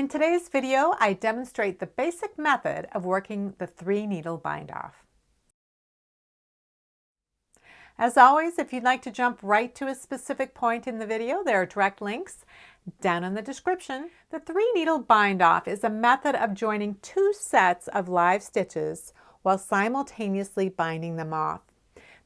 In today's video, I demonstrate the basic method of working the 3-needle bind-off. As always, if you'd like to jump right to a specific point in the video, there are direct links down in the description. The 3-needle bind-off is a method of joining 2 sets of live stitches while simultaneously binding them off.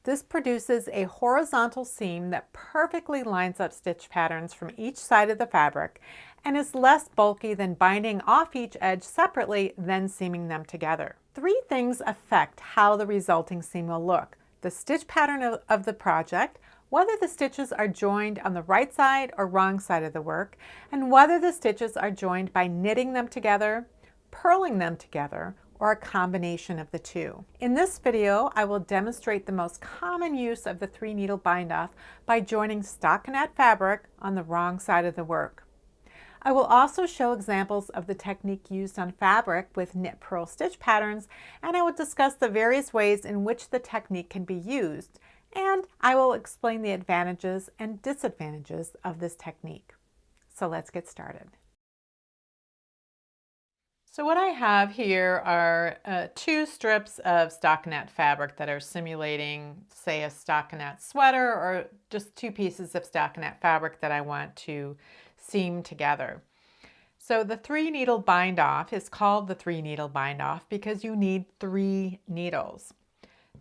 This produces a horizontal seam that perfectly lines up stitch patterns from each side of the fabric and is less bulky than binding off each edge separately, then seaming them together. 3 things affect how the resulting seam will look: the stitch pattern of the project, whether the stitches are joined on the right side or wrong side of the work, and whether the stitches are joined by knitting them together, purling them together, or a combination of the two. In this video, I will demonstrate the most common use of the 3-needle bind-off by joining stockinette fabric on the wrong side of the work. I will also show examples of the technique used on fabric with knit purl stitch patterns, and I will discuss the various ways in which the technique can be used, and I will explain the advantages and disadvantages of this technique. So let's get started. So what I have here are 2 strips of stockinette fabric that are simulating, say, a stockinette sweater, or just 2 pieces of stockinette fabric that I want to seam together. So the 3-needle bind-off is called the 3-needle bind-off because you need 3 needles.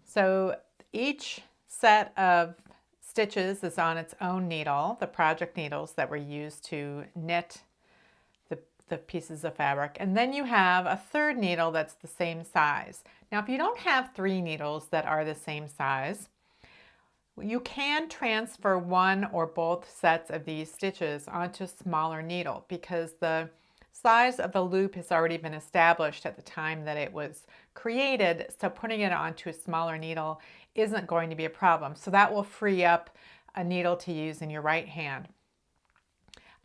So each set of stitches is on its own needle, the project needles that were used to knit the pieces of fabric, and then you have a 3rd needle that's the same size. Now, if you don't have 3 needles that are the same size, you can transfer one or both sets of these stitches onto a smaller needle because the size of the loop has already been established at the time that it was created, so putting it onto a smaller needle isn't going to be a problem. So that will free up a needle to use in your right hand.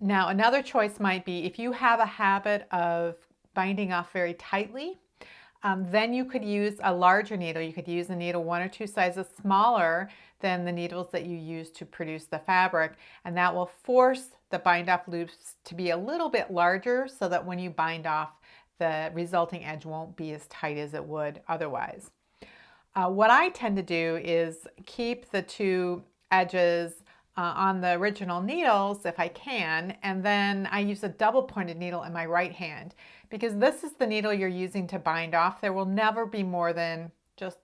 Now, another choice might be if you have a habit of binding off very tightly, then you could use a larger needle. You could use a needle 1 or 2 sizes smaller than the needles that you use to produce the fabric, and that will force the bind off loops to be a little bit larger so that when you bind off, the resulting edge won't be as tight as it would otherwise. What I tend to do is keep the 2 edges on the original needles if I can, and then I use a double pointed needle in my right hand because this is the needle you're using to bind off. There will never be more than just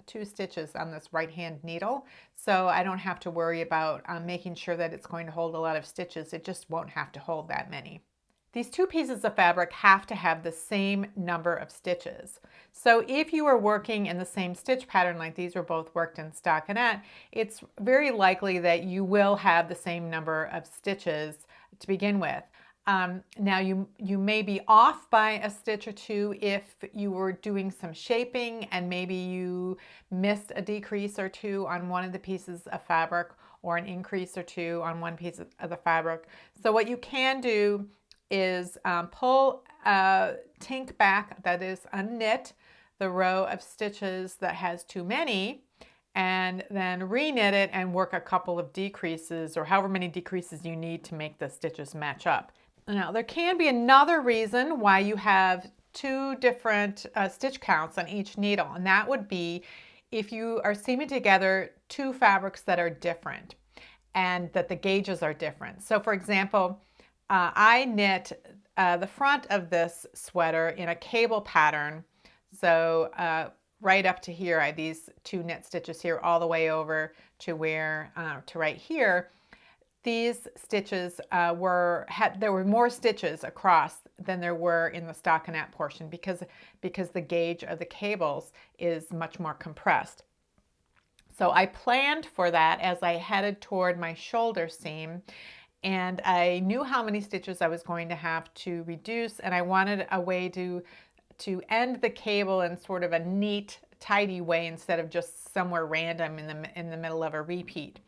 2 stitches on this right hand needle, so I don't have to worry about making sure that it's going to hold a lot of stitches. It just won't have to hold that many. These 2 pieces of fabric have to have the same number of stitches. So if you are working in the same stitch pattern, like these were both worked in stockinette, it's very likely that you will have the same number of stitches to begin with. Now you may be off by a stitch or 2 if you were doing some shaping and maybe you missed a decrease or 2 on one of the pieces of fabric or an increase or 2 on one piece of the fabric. So what you can do is pull tink back, that is unknit, the row of stitches that has too many, and then re-knit it and work a couple of decreases or however many decreases you need to make the stitches match up. Now there can be another reason why you have 2 different stitch counts on each needle, and that would be if you are seaming together 2 fabrics that are different and that the gauges are different. So for example, I knit the front of this sweater in a cable pattern. So right up to here, I have these 2 knit stitches here all the way over to where, to right here. These stitches there were more stitches across than there were in the stockinette portion because the gauge of the cables is much more compressed. So I planned for that as I headed toward my shoulder seam, and I knew how many stitches I was going to have to reduce, and I wanted a way to end the cable in sort of a neat, tidy way instead of just somewhere random in the middle of a repeat.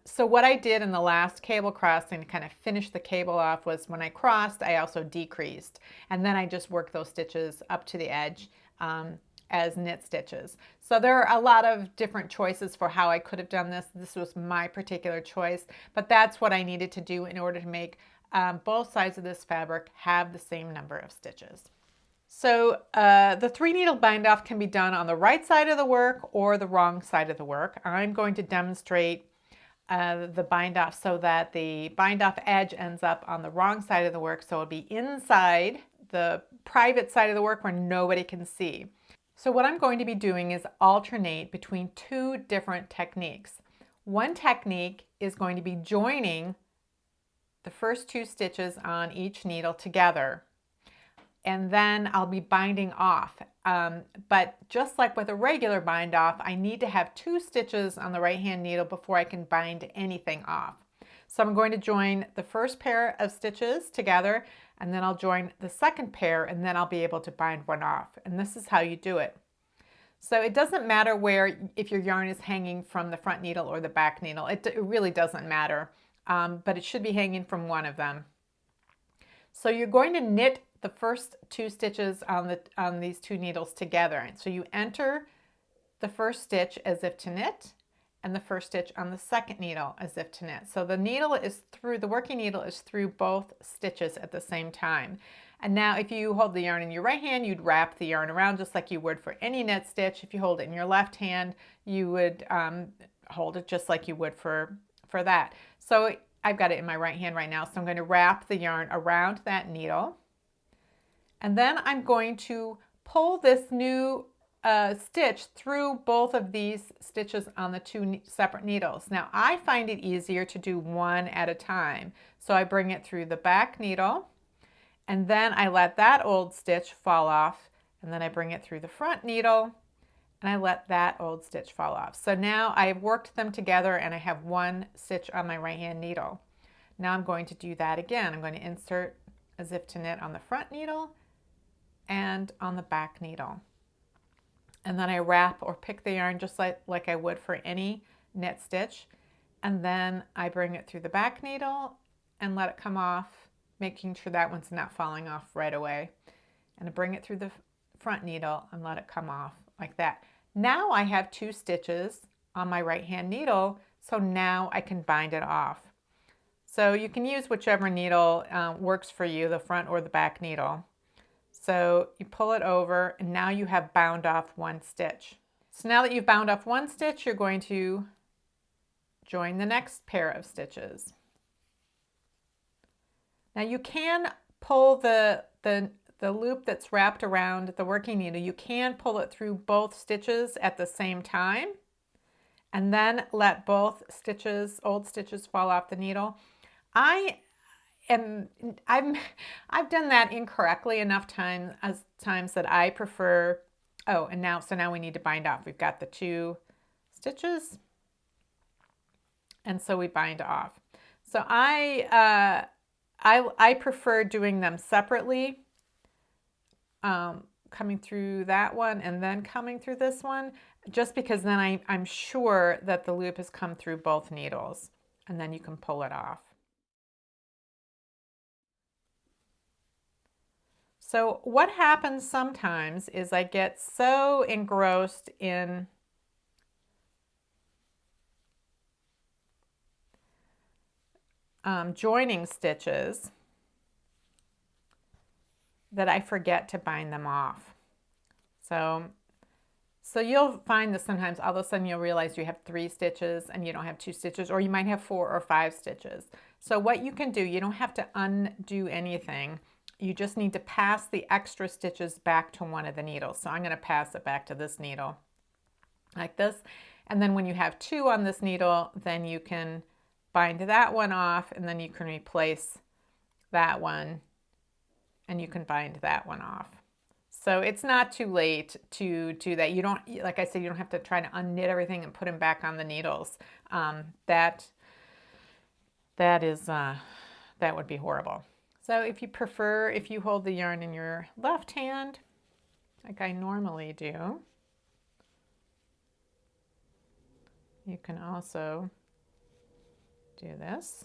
So what I did in the last cable crossing to kind of finish the cable off was when I crossed, I also decreased, and then I just worked those stitches up to the edge as knit stitches. So there are a lot of different choices for how I could have done this. This was my particular choice, but that's what I needed to do in order to make both sides of this fabric have the same number of stitches. So the 3-needle bind off can be done on the right side of the work or the wrong side of the work. I'm going to demonstrate the bind off so that the bind off edge ends up on the wrong side of the work, so it'll be inside the private side of the work where nobody can see. So what I'm going to be doing is alternate between 2 different techniques. One technique is going to be joining the first 2 stitches on each needle together, and then I'll be binding off. But just like with a regular bind off, I need to have 2 stitches on the right hand needle before I can bind anything off. So I'm going to join the first pair of stitches together, and then I'll join the second pair, and then I'll be able to bind one off. And this is how you do it. So it doesn't matter if your yarn is hanging from the front needle or the back needle. It really doesn't matter, but it should be hanging from one of them. So you're going to knit the first 2 stitches on these 2 needles together. So you enter the first stitch as if to knit, and the first stitch on the second needle as if to knit. So the working needle is through both stitches at the same time. And now if you hold the yarn in your right hand, you'd wrap the yarn around just like you would for any knit stitch. If you hold it in your left hand, you would hold it just like you would for that. So I've got it in my right hand right now, so I'm going to wrap the yarn around that needle. And then I'm going to pull this new stitch through both of these stitches on the 2 separate needles. Now I find it easier to do one at a time. So I bring it through the back needle, and then I let that old stitch fall off, and then I bring it through the front needle, and I let that old stitch fall off. So now I've worked them together and I have 1 stitch on my right hand needle. Now I'm going to do that again. I'm going to insert as if to knit on the front needle and on the back needle. And then I wrap or pick the yarn just like I would for any knit stitch. And then I bring it through the back needle and let it come off, making sure that one's not falling off right away. And I bring it through the front needle and let it come off like that. Now I have 2 stitches on my right hand needle, so now I can bind it off. So you can use whichever needle works for you, the front or the back needle. So you pull it over, and now you have bound off 1 stitch. So now that you've bound off 1 stitch, you're going to join the next pair of stitches. Now you can pull the loop that's wrapped around the working needle. You can pull it through both stitches at the same time, and then let both old stitches fall off the needle. I've done that incorrectly enough times that I prefer. Oh, and now we need to bind off. We've got the 2 stitches, and so we bind off. So I prefer doing them separately, coming through that one and then coming through this one, just because then I'm sure that the loop has come through both needles, and then you can pull it off. So what happens sometimes is I get so engrossed in joining stitches that I forget to bind them off. So you'll find that sometimes all of a sudden you'll realize you have 3 stitches and you don't have 2 stitches, or you might have 4 or 5 stitches. So what you can do, you don't have to undo anything. You just need to pass the extra stitches back to one of the needles. So I'm going to pass it back to this needle like this. And then when you have 2 on this needle, then you can bind that one off, and then you can replace that one, and you can bind that one off. So it's not too late to do that. You don't, like I said, you don't have to try to unknit everything and put them back on the needles. That would be horrible. So if you prefer, if you hold the yarn in your left hand, like I normally do, you can also do this.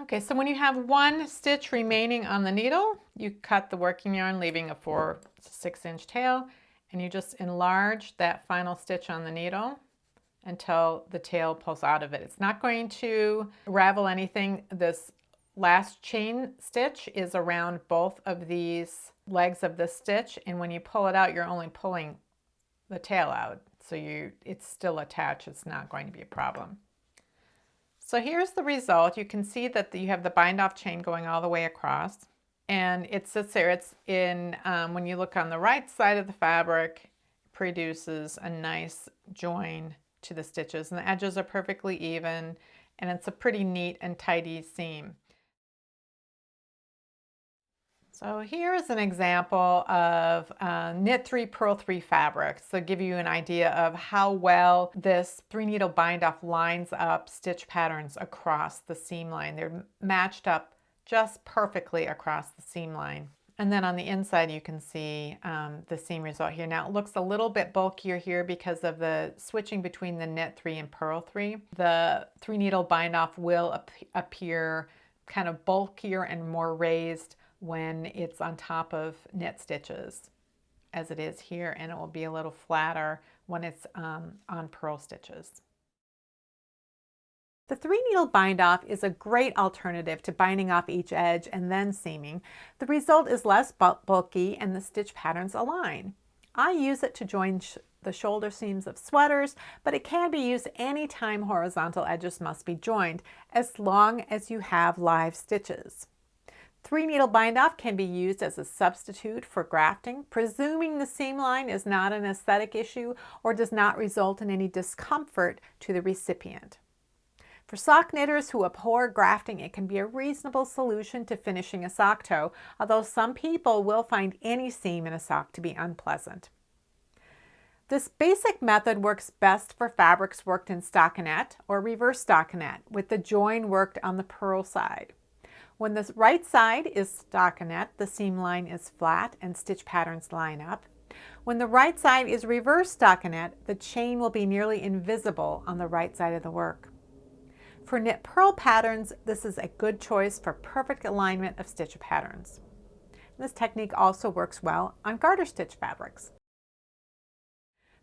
Okay, so when you have 1 stitch remaining on the needle, You cut the working yarn, leaving a 4 to 6 inch tail, and you just enlarge that final stitch on the needle until the tail pulls out of it. It's not going to ravel anything. This last chain stitch is around both of these legs of the stitch, and when you pull it out, you're only pulling the tail out. So it's still attached. It's not going to be a problem. So here's the result. You can see that you have the bind off chain going all the way across, and it sits there. It's in, when you look on the right side of the fabric, it produces a nice join to the stitches, and the edges are perfectly even, and it's a pretty neat and tidy seam. So here's an example of knit 3, purl 3 fabric. So give you an idea of how well this 3-needle bind off lines up stitch patterns across the seam line. They're matched up just perfectly across the seam line. And then on the inside, you can see the seam result here. Now it looks a little bit bulkier here because of the switching between the knit 3 and purl 3. The 3-needle bind off will appear kind of bulkier and more raised when it's on top of knit stitches, as it is here, and it will be a little flatter when it's on purl stitches. The 3-needle bind off is a great alternative to binding off each edge and then seaming. The result is less bulky and the stitch patterns align. I use it to join the shoulder seams of sweaters, but it can be used anytime horizontal edges must be joined, as long as you have live stitches. 3-needle bind off can be used as a substitute for grafting, presuming the seam line is not an aesthetic issue or does not result in any discomfort to the recipient. For sock knitters who abhor grafting, it can be a reasonable solution to finishing a sock toe, although some people will find any seam in a sock to be unpleasant. This basic method works best for fabrics worked in stockinette or reverse stockinette, with the join worked on the purl side. When the right side is stockinette, the seam line is flat and stitch patterns line up. When the right side is reverse stockinette, the chain will be nearly invisible on the right side of the work. For knit purl patterns, this is a good choice for perfect alignment of stitch patterns. This technique also works well on garter stitch fabrics.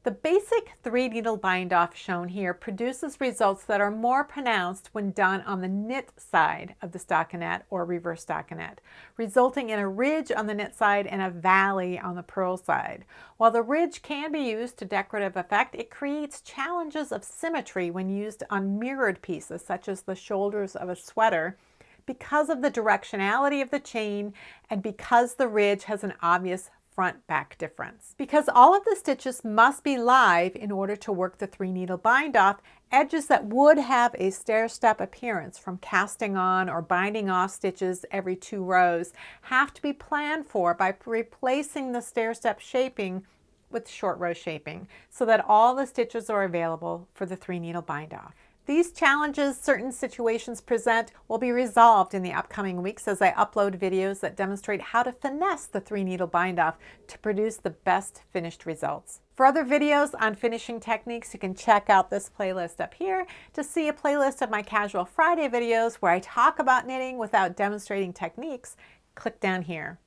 The basic 3-needle bind off shown here produces results that are more pronounced when done on the knit side of the stockinette or reverse stockinette, resulting in a ridge on the knit side and a valley on the purl side. While the ridge can be used to decorative effect, it creates challenges of symmetry when used on mirrored pieces such as the shoulders of a sweater, because of the directionality of the chain and because the ridge has an obvious front-back difference. Because all of the stitches must be live in order to work the 3-needle bind off, edges that would have a stair-step appearance from casting on or binding off stitches every 2 rows have to be planned for by replacing the stair-step shaping with short row shaping so that all the stitches are available for the 3-needle bind off. These challenges certain situations present will be resolved in the upcoming weeks as I upload videos that demonstrate how to finesse the 3-needle bind off to produce the best finished results. For other videos on finishing techniques, you can check out this playlist up here. To see a playlist of my Casual Friday videos where I talk about knitting without demonstrating techniques, click down here.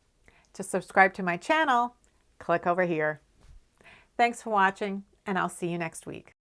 To subscribe to my channel, click over here. Thanks for watching, and I'll see you next week.